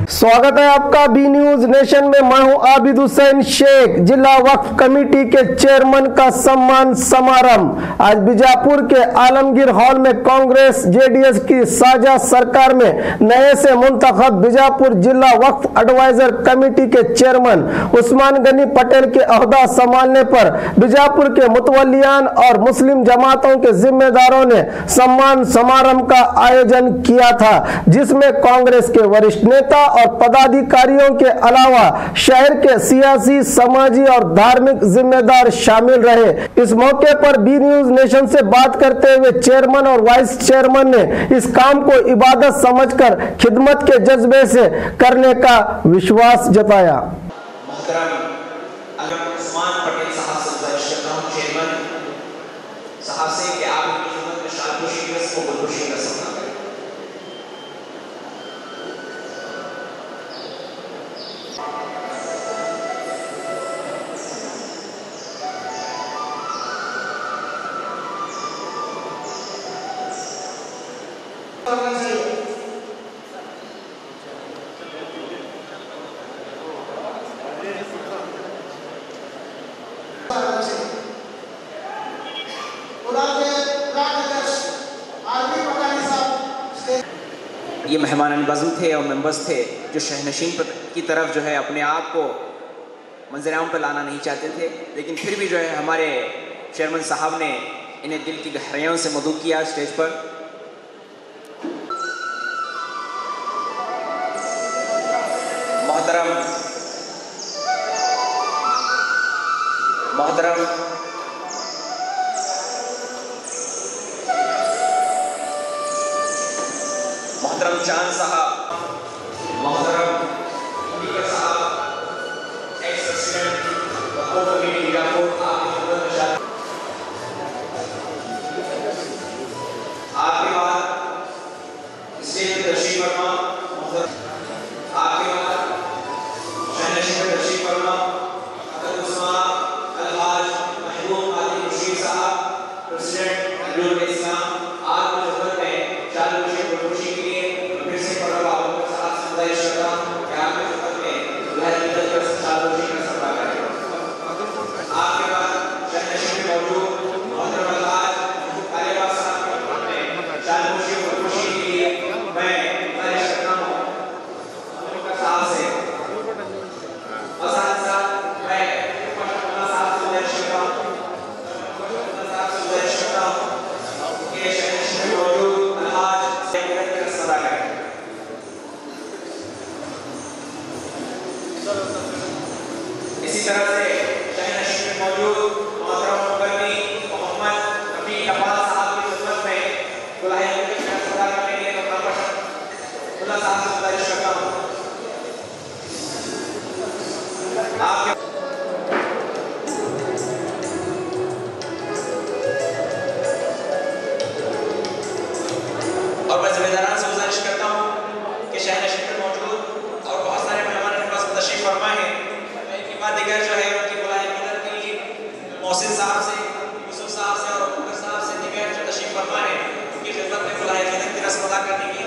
स्वागत है आपका बी न्यूज नेशन में। मैं हूं आबिद हुसैन शेख। जिला वक्फ कमेटी के चेयरमैन का सम्मान समारंभ आज बीजापुर के आलमगीर हॉल में कांग्रेस जेडीएस की साझा सरकार में नए से मुंतखब बीजापुर जिला वक्फ एडवाइजर कमेटी के चेयरमैन उस्मान गनी पटेल के अहदा संभालने पर बीजापुर के मुतवल्लियान और मुस्लिम जमातों के जिम्मेदारों ने सम्मान समारंभ का आयोजन किया था, जिसमें कांग्रेस के वरिष्ठ नेता और पदाधिकारियों के अलावा शहर के सियासी, समाजी और धार्मिक जिम्मेदार शामिल रहे। इस मौके पर बी न्यूज नेशन से बात करते हुए चेयरमैन और वाइस चेयरमैन ने इस काम को इबादत समझकर खिदमत के जज्बे से करने का विश्वास जताया। ये मेहमान नवाज़ थे और मेंबर्स थे जो शहनशीन की तरफ जो है अपने आप को मंजर-ए-आम पर लाना नहीं चाहते थे, लेकिन फिर भी जो है हमारे चेयरमैन साहब ने इन्हें दिल की गहराइयों से मदऊ किया स्टेज पर। मोहतरम चांद साहब, मोहतरम स्पीकर साहब, एक्स प्रेसिडेंट वक्फ कमेटी बीजापुर, आपके बाद स्टेज पर तशरीफ फरमा, आपके बाद शहनशीन पर तशरीफ फरमा हज़रत उस्मान अलहाज महबूब आदिल रशीद साहब, प्रेसिडेंट अब्दुल इस्लाम, आज की खिदमत में चालू खुशी के लिए इसी तरह से शहनशीन में मौजूद मोहतरम मुकर्रमी मोहम्मद रफी कपाल साहब की खिदमत में दुल्हा सदा करने के लिए खुदा साहब से गुजारिश करता हूँ। और मैं जिम्मेदारान से गुजारिश करता हूँ कि शहनशीन में मौजूद और बहुत सारे मेहमान के पास तशरीफ फरमा है, दिगर जो है उनकी बुलाई मदद कीजिए। मोहसिन साहब से, यूसुफ साहब से और अबूबकर साहब से दिगर जो तशरीफ फरमा है उनकी खिदमत में बुलाई मदद की रस्म अदा करने की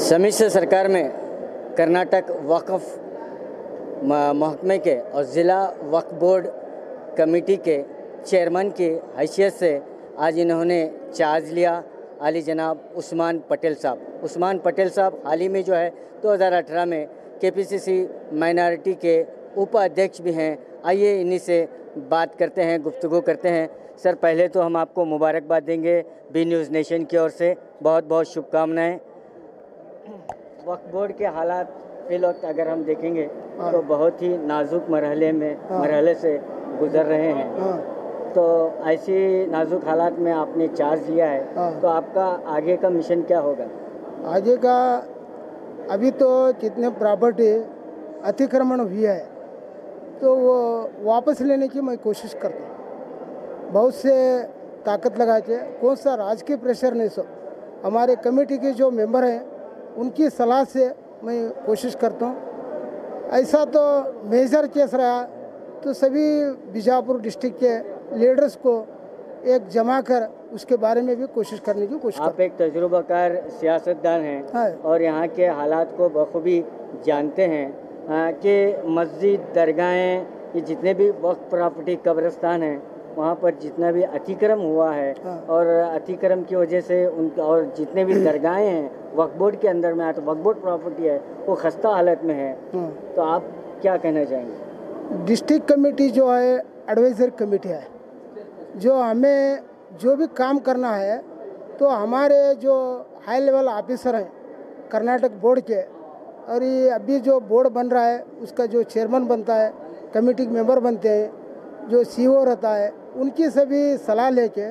सम्मिश्र सरकार में कर्नाटक वक्फ महकमे के और ज़िला वक्फ बोर्ड कमेटी के चेयरमैन की हैसियत से आज इन्होंने चार्ज लिया। आली जनाब उस्मान पटेल साहब हाल ही में जो है 2018 में केपीसीसी माइनॉरिटी के उपाध्यक्ष भी हैं। आइए इन्हीं से बात करते हैं, गुफ्तगू करते हैं। सर, पहले तो हम आपको मुबारकबाद देंगे बी न्यूज़ नेशन की ओर से, बहुत बहुत शुभकामनाएं। वक्फ बोर्ड के हालात फिल वक्त अगर हम देखेंगे तो बहुत ही नाजुक मरहले से गुजर रहे हैं। तो ऐसी नाजुक हालात में आपने चार्ज लिया है, तो आपका आगे का मिशन क्या होगा? आगे का अभी तो जितने प्रॉपर्टी अतिक्रमण हुई है तो वो वापस लेने की मैं कोशिश करता हूँ। बहुत से ताकत लगा के, कौन सा राजकीय प्रेशर नहीं, सो हमारे कमेटी के जो मेंबर हैं उनकी सलाह से मैं कोशिश करता हूँ। ऐसा तो मेजर केस रहा तो सभी बीजापुर डिस्ट्रिक्ट के लीडर्स को एक जमा कर उसके बारे में भी कोशिश करने की कोशिश। आप एक तजुर्बाकार सियासतदान हैं और यहाँ के हालात को बखूबी जानते हैं कि मस्जिद, दरगाहें, ये जितने भी वक्फ प्रॉपर्टी कब्रिस्तान हैं वहाँ पर जितना भी अतिक्रम हुआ है और अतिक्रम की वजह से उनका, और जितने भी दरगाहें हैं वक्फ बोर्ड के अंदर में आए तो वक्फ बोर्ड प्रॉपर्टी है वो खस्ता हालत में है। तो आप क्या कहना चाहेंगे? डिस्ट्रिक्ट कमेटी जो है एडवाइजरी कमेटी है, जो हमें जो भी काम करना है तो हमारे जो हाई लेवल ऑफिसर हैं कर्नाटक बोर्ड के, और ये अभी जो बोर्ड बन रहा है उसका जो चेयरमैन बनता है, कमेटी मेंबर बनते हैं, जो सीईओ रहता है, उनकी सभी सलाह लेके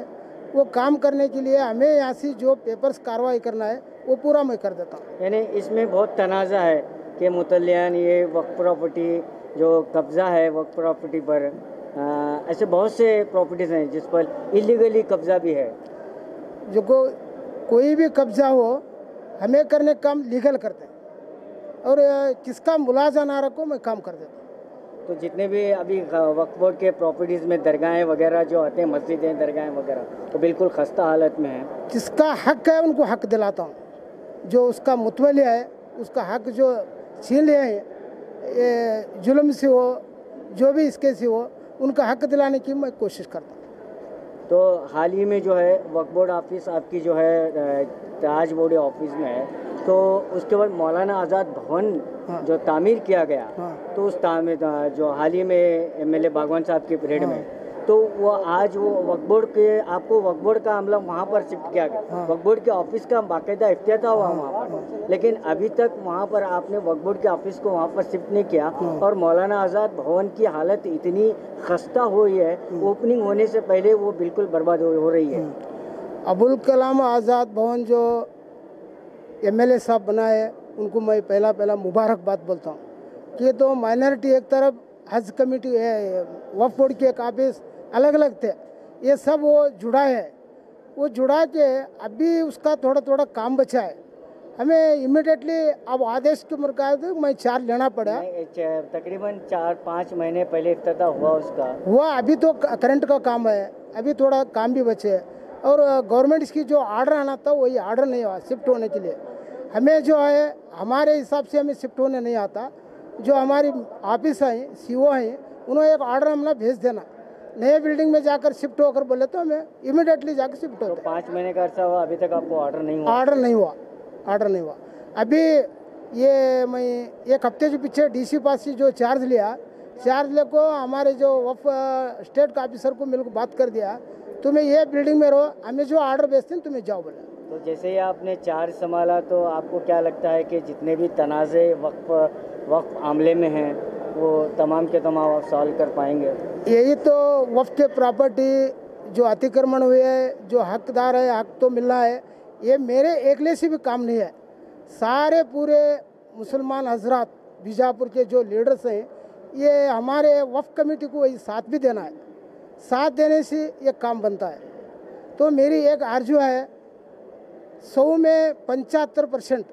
वो काम करने के लिए हमें यहाँ से जो पेपर्स कार्रवाई करना है वो पूरा मैं कर देता हूँ। यानी इसमें बहुत तनाज़ा है कि मुतल्लियान ये वक्फ प्रॉपर्टी जो कब्ज़ा है वक्फ प्रॉपर्टी पर, ऐसे बहुत से प्रॉपर्टीज़ हैं जिस पर इलीगली कब्ज़ा भी है। जो कोई भी कब्ज़ा हो हमें करने काम लीगल करते हैं और किसका मुलाजा ना रखो मैं काम कर देता हूँ। तो जितने भी अभी वक्फ बोर्ड के प्रॉपर्टीज़ में दरगाहें वगैरह जो आते हैं, मस्जिदें, दरगाहें वगैरह, तो बिल्कुल खस्ता हालत में है। जिसका हक है उनको हक दिलाता हूँ, जो उसका मुतवली है उसका हक जो छीन लिया है जुल्म से हो, जो भी इसके से हो, उनका हक दिलाने की मैं कोशिश करता हूँ। तो हाल ही में जो है वक्फ बोर्ड ऑफिस आपकी जो है ताज बोर्ड ऑफिस में है, तो उसके बाद मौलाना आज़ाद भवन जो तामीर किया गया, तो उस तामीर जो हाल ही में एमएलए बागवान साहब के पीरियड में, तो वो आज वो वक्फ बोर्ड के आपको वक्फ बोर्ड का अमला वहाँ पर शिफ्ट किया गया। वक्फ बोर्ड के ऑफिस का बाकायदा इफ्तिताह हुआ वहाँ पर, लेकिन अभी तक वहाँ पर आपने वक्फ बोर्ड के ऑफिस को वहाँ पर शिफ्ट नहीं किया और मौलाना आज़ाद भवन की हालत इतनी खस्ता हुई है, ओपनिंग होने से पहले वो बिल्कुल बर्बाद हो रही है। अबुल कलाम आज़ाद भवन जो एमएलए साहब बनाए उनको मैं पहला मुबारकबाद बोलता हूँ कि तो माइनॉरिटी एक तरफ, हज कमेटी है, वक्फ बोर्ड के एक ऑफिस अलग अलग थे, ये सब वो जुड़ा है, वो जुड़ा के अभी उसका थोड़ा थोड़ा काम बचा है। हमें इमिडिएटली अब आदेश के मुताबिक मैं चार्ज लेना पड़ा। तकरीबन 4-5 महीने पहले इफ्तिताह हुआ उसका हुआ, अभी तो करंट का काम है, अभी थोड़ा काम भी बचे है और गवर्नमेंट इसकी जो ऑर्डर आना था वही ऑर्डर नहीं हुआ शिफ्ट होने के लिए। हमें जो है हमारे हिसाब से हमें शिफ्ट होने नहीं आता, जो हमारी ऑफिस हैं, सीईओ हैं, उन्होंने एक ऑर्डर हमें भेज देना, नए बिल्डिंग में जाकर शिफ्ट होकर बोले तो हमें इमीडिएटली जाकर शिफ्ट होता है। 5 महीने का अर्सा हुआ, अभी तक आपको ऑर्डर नहीं हुआ? ऑर्डर नहीं हुआ। अभी ये मैं एक हफ्ते के पीछे डीसी पास से जो चार्ज ले को हमारे जो वक्फ स्टेट का ऑफिसर को मिलकर बात कर दिया, तुम्हें ये बिल्डिंग में रहो, हमें जो ऑर्डर भेजते हैं तुम्हें जाओ बोला। तो जैसे ही आपने चार्ज संभाला तो आपको क्या लगता है कि जितने भी तनाज़े वक्फ मामले में हैं वो तमाम के तमाम आप सॉल्व कर पाएंगे? यही तो वक्फ के प्रॉपर्टी जो अतिक्रमण हुए है, जो हकदार है, हक तो मिलना है, ये मेरे एकले से भी काम नहीं है। सारे पूरे मुसलमान हजरात बीजापुर के जो लीडर्स हैं, ये हमारे वक्फ कमेटी को वही साथ भी देना है, साथ देने से ये काम बनता है। तो मेरी एक आरजू है, 100 में 75%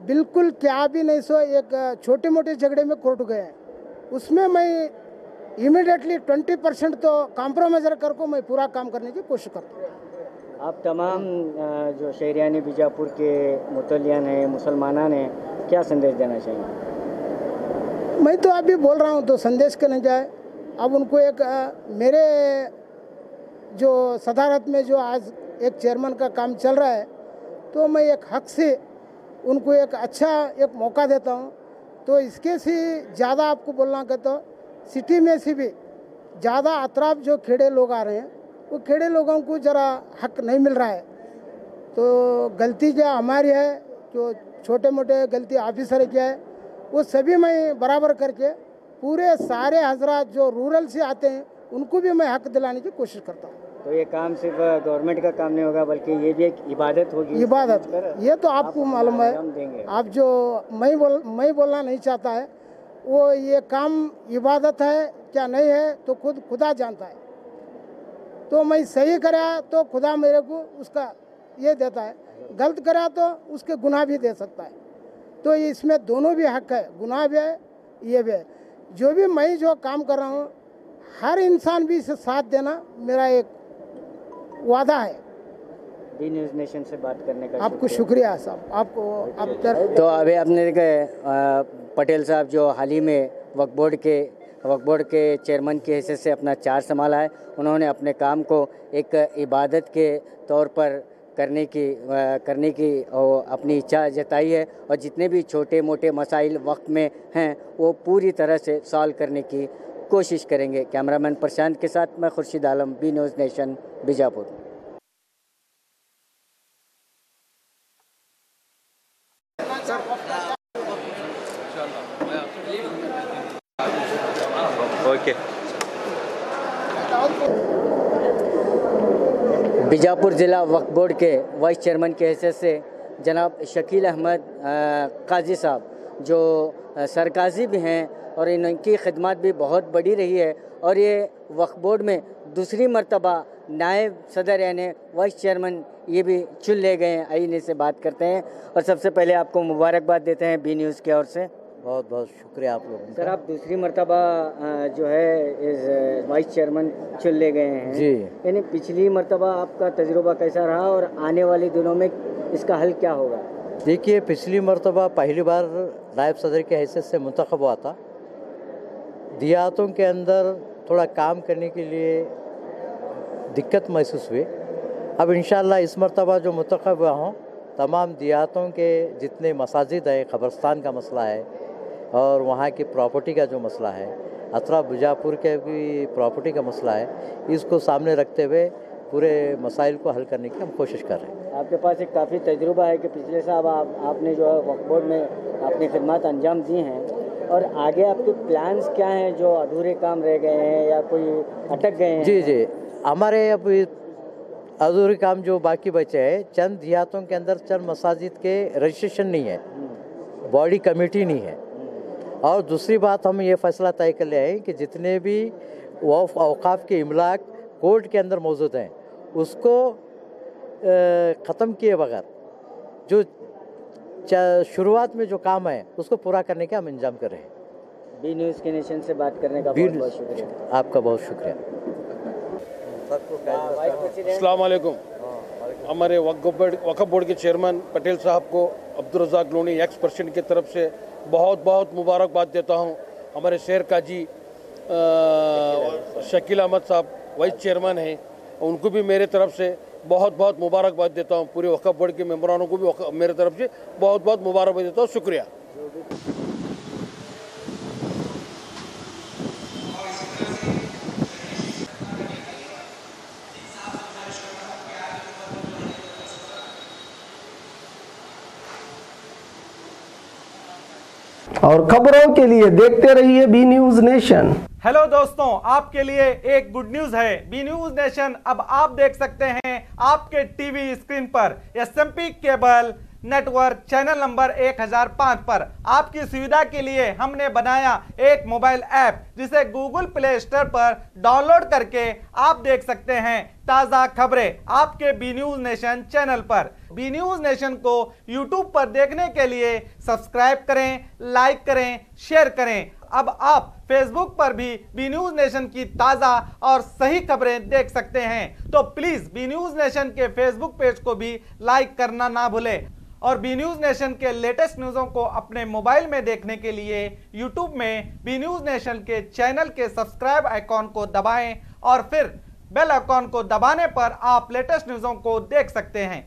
बिल्कुल क्या भी नहीं, सो एक छोटे मोटे झगड़े में कोर्ट गए हैं, उसमें मैं इमीडिएटली 20% तो कॉम्प्रोमाइज़ कर मैं पूरा काम करने की कोशिश करता हूँ। आप तमाम जो शहरियान बीजापुर के मुतलियान हैं, मुसलमानान हैं, क्या संदेश देना चाहिए? मैं तो अभी बोल रहा हूँ तो संदेश करने जाए। अब उनको एक मेरे जो सदारत में जो आज एक चेयरमैन का काम चल रहा है, तो मैं एक हक से उनको एक अच्छा एक मौका देता हूँ। तो इसके से ज़्यादा आपको बोलना कहता हूँ, सिटी में से भी ज़्यादा अतराफ जो खेड़े लोग आ रहे हैं, वो खेड़े लोगों को ज़रा हक नहीं मिल रहा है। तो गलती जो हमारी है, जो छोटे मोटे गलती ऑफिसर किया है, वो सभी मैं बराबर करके पूरे सारे हजरात जो रूरल से आते हैं उनको भी मैं हक दिलाने की कोशिश करता हूँ। तो ये काम सिर्फ गवर्नमेंट का काम नहीं होगा, बल्कि ये भी एक इबादत होगी। इबादत ये तो आपको मालूम है। आप जो मैं बोलना नहीं चाहता है, वो ये काम इबादत है क्या नहीं है तो खुद खुदा जानता है। तो मैं सही करा तो खुदा मेरे को उसका ये देता है, गलत करा तो उसके गुनाह भी दे सकता है। तो इसमें दोनों भी हक है, गुनाह भी है, ये भी है। जो भी मैं जो काम कर रहा हूँ, हर इंसान भी इसे साथ देना मेरा एक वादा है। बी न्यूज़ नेशन से बात करने का आपको शुक्रिया साहब। आपको तो अभी आपने देखे पटेल साहब जो हाल ही में वक्फ बोर्ड के चेयरमैन की हैसियत से अपना चार्ज संभाला है, उन्होंने अपने काम को एक इबादत के तौर पर करने की अपनी इच्छा जताई है, और जितने भी छोटे मोटे मसाइल वक्त में हैं वो पूरी तरह से सॉल्व करने की कोशिश करेंगे। कैमरामैन प्रशांत के साथ मैं Khurshid Alam, B news nation, Bijapur. Okay. Bijapur ज़िला वक्फ बोर्ड के वाइस चेयरमैन के हैसियत से जनाब शकील अहमद काजी साहब, जो सरकाजी भी हैं और इनकी खिदमत भी बहुत बड़ी रही है, और ये वक्फ बोर्ड में दूसरी मर्तबा नायब सदर यानी वाइस चेयरमैन ये भी चुन ले गए हैं। आइए इनसे बात करते हैं, और सबसे पहले आपको मुबारकबाद देते हैं बी न्यूज़ की ओर से। बहुत बहुत शुक्रिया आप लोगों का। सर, आप दूसरी मर्तबा जो है इस वाइस चेयरमैन चुन ले गए हैं जी। यानी पिछली मर्तबा आपका तजुर्बा कैसा रहा और आने वाले दिनों में इसका हल क्या होगा? देखिए, पिछली मर्तबा पहली बार नायब सदर की हैसियत से मुंतखब हुआ था। देहातों के अंदर थोड़ा काम करने के लिए दिक्कत महसूस हुई। अब इंशाअल्लाह इस मर्तबा जो मुंतखब हुआ हूँ, तमाम देहातों के जितने मसाजिद है, क़ब्रस्तान का मसला है और वहाँ की प्रॉपर्टी का जो मसला है, अतराफ बीजापुर के भी प्रॉपर्टी का मसला है, इसको सामने रखते हुए पूरे मसाइल को हल करने की हम कोशिश कर रहे हैं। आपके पास एक काफ़ी तजुर्बा है कि पिछले साल आपने जो है वक्फ बोर्ड में अपनी खिदमत अंजाम दी हैं, और आगे आपके प्लान्स क्या हैं जो अधूरे काम रह गए हैं या कोई अटक गए हैं? जी, हमारे अभी अधूरे काम जो बाकी बचे हैं, चंद देहातों के अंदर चंद मसाजिद के रजिस्ट्रेशन नहीं है, बॉडी कमेटी नहीं है। और दूसरी बात, हम ये फैसला तय कर लिया है कि जितने भी वक्फ औकाफ के इमलाक कोर्ट के अंदर मौजूद हैं, उसको ख़त्म किए बगैर जो शुरुआत में जो काम है उसको पूरा करने का हम इंतजाम कर रहे हैं। बी न्यूज़ के नेशन से बात करने का बहुत बहुत शुक्रिया। आपका बहुत शुक्रिया। अस्सलाम वालेकुम। हमारे वक्फ बोर्ड के चेयरमैन पटेल साहब को अब्दुल रज़ाक लोनी एक्स प्रेसिडेंट की तरफ से बहुत बहुत मुबारकबाद देता हूं। हमारे शहर काजी शकील अहमद साहब वाइस चेयरमैन हैं, उनको भी मेरे तरफ से बहुत बहुत मुबारकबाद देता हूं। पूरे वक्फ बोर्ड के मेंबरानों को भी मेरे तरफ से बहुत बहुत मुबारकबाद देता हूं। शुक्रिया। और खबरों के लिए देखते रहिए बी न्यूज नेशन। हेलो दोस्तों, आपके लिए एक गुड न्यूज है। बी न्यूज नेशन अब आप देख सकते हैं आपके टीवी स्क्रीन पर SMP cable network channel number 1005 पर। आपकी सुविधा के लिए हमने बनाया एक मोबाइल ऐप, जिसे गूगल प्ले स्टोर पर डाउनलोड करके आप देख सकते हैं ताज़ा खबरें आपके बी न्यूज नेशन चैनल पर। बी न्यूज नेशन को यूट्यूब पर देखने के लिए सब्सक्राइब करें, लाइक करें, शेयर करें। अब आप फेसबुक पर भी बी न्यूज नेशन की ताज़ा और सही खबरें देख सकते हैं। तो प्लीज़ बी न्यूज नेशन के फेसबुक पेज को भी लाइक करना ना भूलें और बी न्यूज नेशन के लेटेस्ट न्यूज़ों को अपने मोबाइल में देखने के लिए यूट्यूब में बी न्यूज नेशन के चैनल के सब्सक्राइब आइकॉन को दबाएं और फिर बेल आइकॉन को दबाने पर आप लेटेस्ट न्यूज़ों को देख सकते हैं।